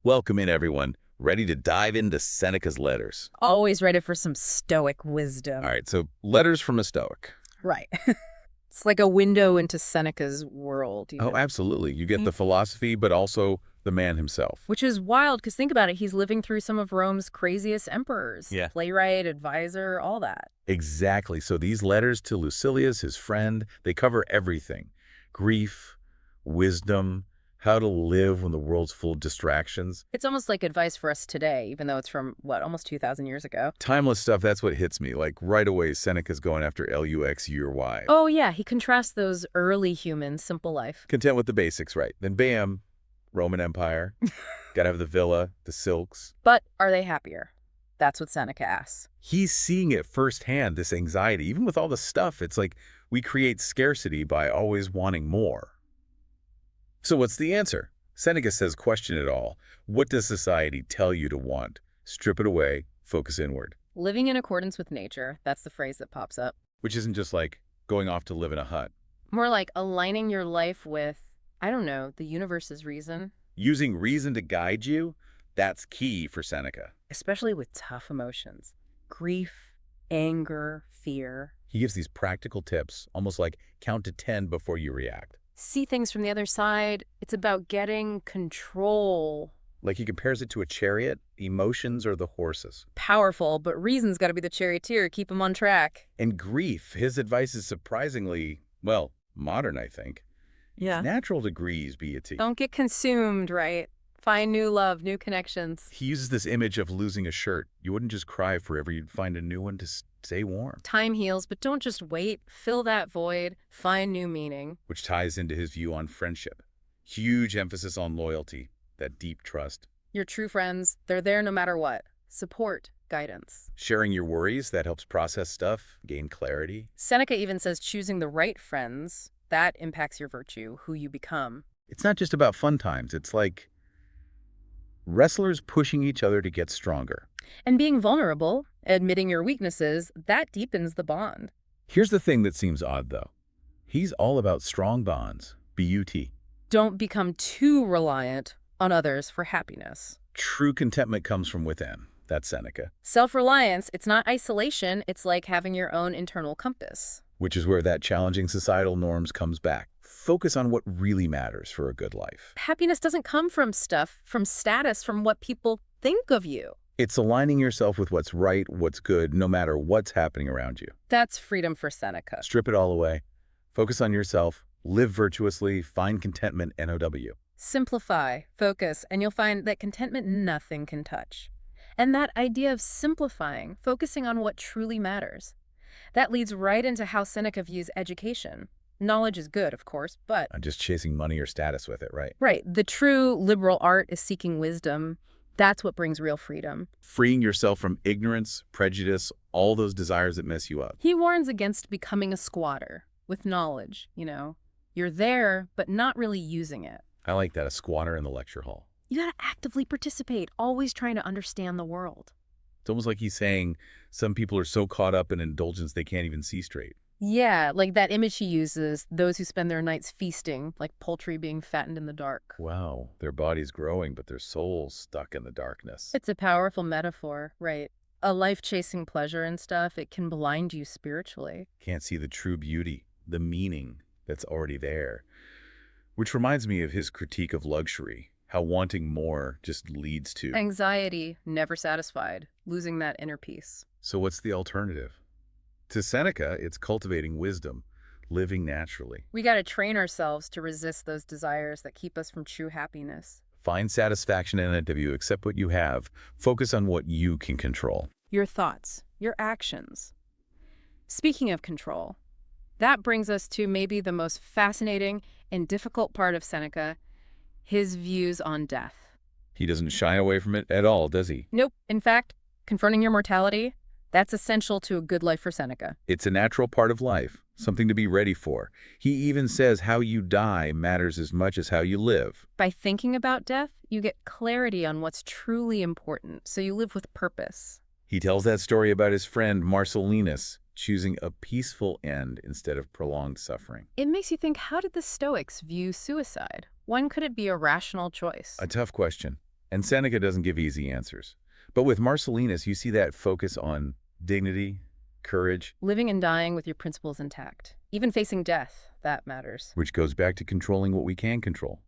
Welcome in, everyone. Ready to dive into Seneca's letters. Always ready for some Stoic All wisdom. right, so letters from a Stoic. Right. It's like a window into Seneca's world, Oh, even. absolutely. You get the philosophy, but also the man himself. Which is wild, because think about it. He's living through some of Rome's craziest emperors. Yeah. Playwright, advisor, all that. Exactly. So these letters to Lucilius, his friend, they cover everything. Grief, wisdom, how to live when the world's full of distractions. It's almost like advice for us today, even though it's from, what, almost 2,000 years ago? Timeless stuff, that's what hits me. Like right away, Seneca's going after Lux, your Y. Oh, yeah. He contrasts those early humans, simple life. Content with the basics, right? Then bam, Roman Empire. Gotta have the villa, the silks. But are they happier? That's what Seneca asks. He's seeing it firsthand, this anxiety. Even with all the stuff, it's like we create scarcity by always wanting more. So what's the answer? Seneca says question it all. What does society tell you to want? Strip it away, focus inward. Living in accordance with nature, that's the phrase that pops up. Which isn't just like going off to live in a hut. More like aligning your life with, I don't know, the universe's reason. Using reason to guide you, that's key for Seneca. Especially with tough emotions. Grief, anger, fear. He gives these practical tips, almost like count to 10 before you react. See things from the other side. It's about getting control. Like he compares it to a chariot, emotions are the horses. Powerful, but reason's got to be the charioteer. Keep him on track. And grief, his advice is surprisingly, well, modern, I think. Yeah. Natural degrees, B.A.T. Don't get consumed, right? Find new love, new connections. He uses this image of losing a shirt. You wouldn't just cry forever, you'd find a new one to stay warm. Time heals, but don't just wait. Fill that void. Find new meaning. Which ties into his view on friendship. Huge emphasis on loyalty, that deep trust. Your true friends, they're there no matter what. Support, guidance. Sharing your worries, that helps process stuff, gain clarity. Seneca even says choosing the right friends, that impacts your virtue, who you become. It's not just about fun times, it's like wrestlers pushing each other to get stronger. And being vulnerable, admitting your weaknesses, that deepens the bond. Here's the thing that seems odd, though. He's all about strong bonds, B-U-T. Don't become too reliant on others for happiness. True contentment comes from within. That's Seneca. Self-reliance, it's not isolation, it's like having your own internal compass. Which is where that challenging societal norms comes back. Focus on what really matters for a good life. Happiness doesn't come from stuff, from status, from what people think of you. It's aligning yourself with what's right, what's good, no matter what's happening around you. That's freedom for Seneca. Strip it all away. Focus on yourself. Live virtuously. Find contentment, N-O-W. Simplify, focus, and you'll find that contentment nothing can touch. And that idea of simplifying, focusing on what truly matters, that leads right into how Seneca views education. Knowledge is good, of course, but... I'm just chasing money or status with it, right? Right. The true liberal art is seeking wisdom. That's what brings real freedom. Freeing yourself from ignorance, prejudice, all those desires that mess you up. He warns against becoming a squatter with knowledge, you know. You're there, but not really using it. I like that, a squatter in the lecture hall. You gotta actively participate, always trying to understand the world. It's almost like he's saying some people are so caught up in indulgence they can't even see straight. Yeah, like that image he uses, those who spend their nights feasting, like poultry being fattened in the dark. Wow, their body's growing, but their soul's stuck in the darkness. It's a powerful metaphor, right? A life chasing pleasure and stuff, it can blind you spiritually. Can't see the true beauty, the meaning that's already there. Which reminds me of his critique of luxury, how wanting more just leads to... Anxiety, never satisfied, losing that inner peace. So what's the alternative? To Seneca, it's cultivating wisdom, living naturally. We gotta train ourselves to resist those desires that keep us from true happiness. Find satisfaction in N-O-W, accept what you have, focus on what you can control. Your thoughts, your actions. Speaking of control, that brings us to maybe the most fascinating and difficult part of Seneca, his views on death. He doesn't shy away from it at all, does he? Nope. In fact, confronting your mortality, that's essential to a good life for Seneca. It's a natural part of life, something to be ready for. He even says how you die matters as much as how you live. By thinking about death, you get clarity on what's truly important, so you live with purpose. He tells that story about his friend Marcellinus choosing a peaceful end instead of prolonged suffering. It makes you think, how did the Stoics view suicide? When could it be a rational choice? A tough question. And Seneca doesn't give easy answers. But with Marcellinus, you see that focus on dignity, courage, Living and dying with your principles intact. Even facing death, that matters. which goes back to controlling what we can control.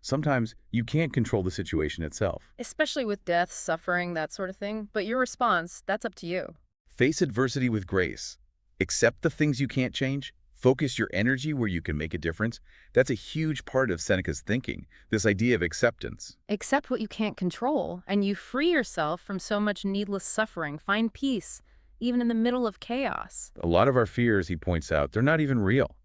Sometimes you can't control the situation itself. Especially with death, suffering, that sort of thing. But your response, that's up to you. Face adversity with grace. Accept the things you can't change. Focus your energy where you can make a difference. That's a huge part of Seneca's thinking, this idea of acceptance. Accept what you can't control, and you free yourself from so much needless suffering. Find peace, even in the middle of chaos. A lot of our fears, he points out, they're not even real.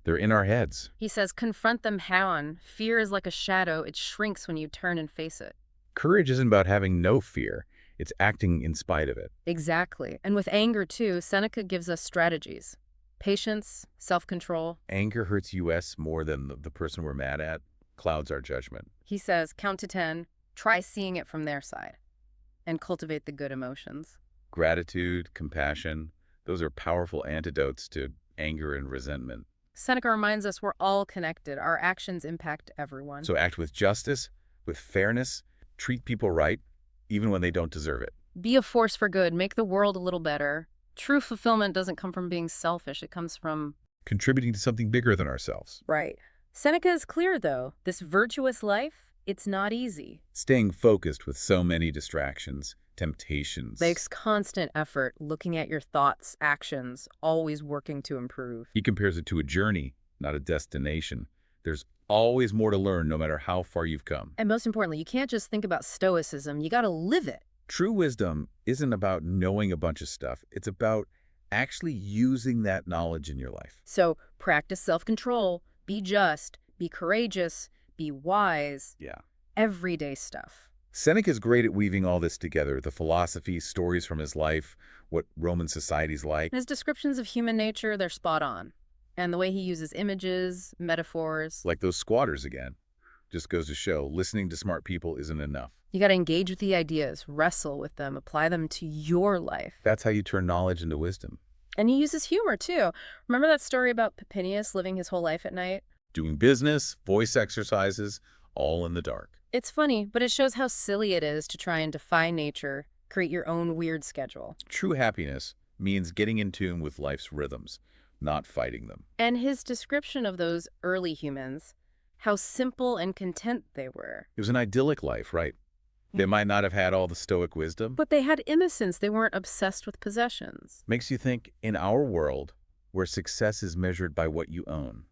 They're in our heads. He says, confront them head-on. Fear is like a shadow. It shrinks when you turn and face it. Courage isn't about having no fear. It's acting in spite of it. Exactly. And with anger, too, Seneca gives us strategies. Patience, self-control. Anger hurts us more than the person we're mad at, clouds our judgment. He says, count to 10, try seeing it from their side, and cultivate the good emotions. Gratitude, compassion, those are powerful antidotes to anger and resentment. Seneca reminds us we're all connected. Our actions impact everyone. So act with justice, with fairness, treat people right, even when they don't deserve it. Be a force for good. Make the world a little better. True fulfillment doesn't come from being selfish. It comes from... contributing to something bigger than ourselves. Right. Seneca is clear, though. This virtuous life, it's not easy. Staying focused with so many distractions, temptations. Makes constant effort looking at your thoughts, actions, always working to improve. He compares it to a journey, not a destination. There's always more to learn no matter how far you've come. And most importantly, you can't just think about Stoicism. You got to live it. True wisdom isn't about knowing a bunch of stuff. It's about actually using that knowledge in your life. So practice self-control, be just, be courageous, be wise. Yeah. Everyday stuff. Seneca's great at weaving all this together, the philosophy, stories from his life, what Roman society's like. His descriptions of human nature, they're spot on. And the way he uses images, metaphors. Like those squatters again. Just goes to show, listening to smart people isn't enough. You got to engage with the ideas, wrestle with them, apply them to your life. That's how you turn knowledge into wisdom. And he uses humor, too. Remember that story about Papinius living his whole life at night? Doing business, voice exercises, all in the dark. It's funny, but it shows how silly it is to try and defy nature, create your own weird schedule. True happiness means getting in tune with life's rhythms, not fighting them. And his description of those early humans, how simple and content they were. It was an idyllic life, right? They might not have had all the Stoic wisdom. But they had innocence. They weren't obsessed with possessions. Makes you think, in our world, where success is measured by what you own,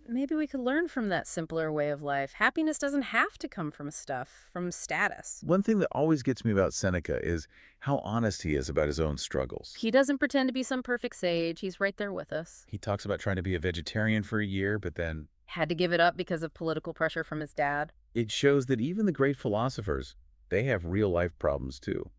Maybe we could learn from that simpler way of life. Happiness doesn't have to come from stuff, from status. one thing that always gets me about Seneca is how honest he is about his own struggles. He doesn't pretend to be some perfect sage. He's right there with us. He talks about trying to be a vegetarian for a year, but then Had to give it up because of political pressure from his dad. it shows that even the great philosophers, they have real-life problems too.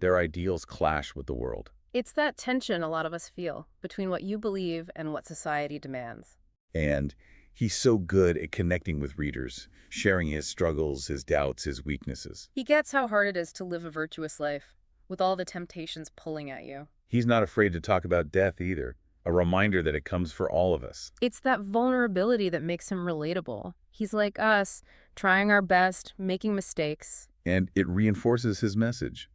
Their ideals clash with the world. It's that tension a lot of us feel between what you believe and what society demands. And he's so good at connecting with readers, sharing his struggles, his doubts, his weaknesses. He gets how hard it is to live a virtuous life, with all the temptations pulling at you. He's not afraid to talk about death either, a reminder that it comes for all of us. It's that vulnerability that makes him relatable. He's like us, trying our best, making mistakes. And it reinforces his message.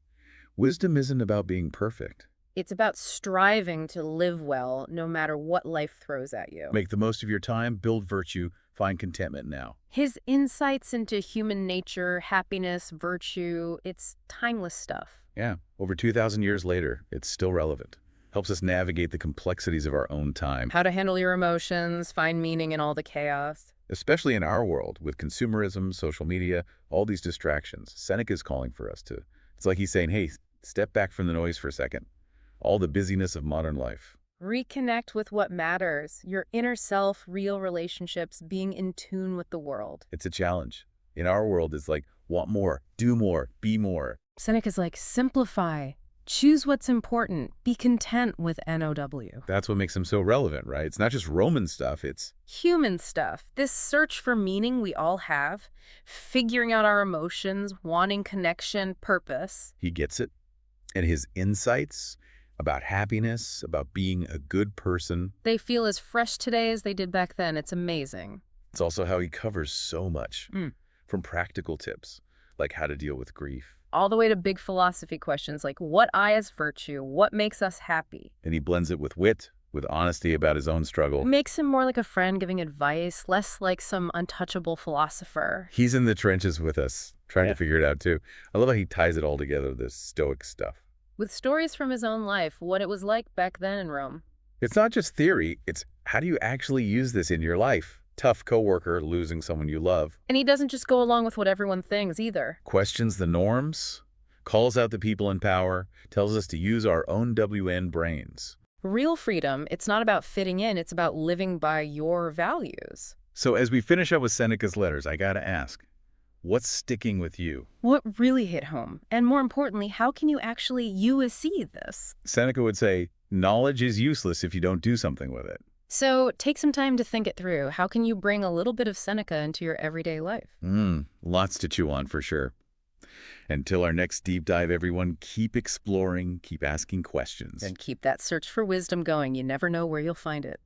Wisdom isn't about being perfect. It's about striving to live well, no matter what life throws at you. Make the most of your time, build virtue, find contentment now. His insights into human nature, happiness, virtue, it's timeless stuff. Yeah, over 2,000 years later, it's still relevant. Helps us navigate the complexities of our own time. How to handle your emotions, find meaning in all the chaos. Especially in our world, with consumerism, social media, all these distractions. Seneca's calling for us to. It's like he's saying, hey, step back from the noise for a second. All the busyness of modern life. Reconnect with what matters, your inner self, real relationships, being in tune with the world. It's a challenge. In our world, it's like, want more, do more, be more. Seneca's like, simplify, choose what's important, be content with NOW. That's what makes him so relevant, right? It's not just Roman stuff, it's Human stuff, this search for meaning we all have, figuring out our emotions, wanting connection, purpose. he gets it. And his insights about happiness, about being a good person, They feel as fresh today as they did back then. It's amazing. it's also how he covers so much. Mm. From practical tips like how to deal with grief. All the way to big philosophy questions like what I is virtue, what makes us happy. And he blends it with wit, with honesty about his own It struggle. makes him more like a friend giving advice, less like some untouchable philosopher. He's in the trenches with us, trying to figure it out too. I love how he ties it all together, this Stoic stuff. With stories from his own life, what it was like back then in Rome. It's not just theory, it's how do you actually use this in your life? Tough coworker, losing someone you love. And he doesn't just go along with what everyone thinks either. Questions the norms, calls out the people in power, tells us to use our own WN brains. Real freedom, it's not about fitting in, it's about living by your values. So as we finish up with Seneca's letters, I gotta ask, what's sticking with you? What really hit home? And more importantly, how can you actually see this? Seneca would say, knowledge is useless if you don't do something with it. So take some time to think it through. How can you bring a little bit of Seneca into your everyday life? Lots to chew on for sure. Until our next deep dive, everyone, keep exploring, keep asking questions. And keep that search for wisdom going. You never know where you'll find it.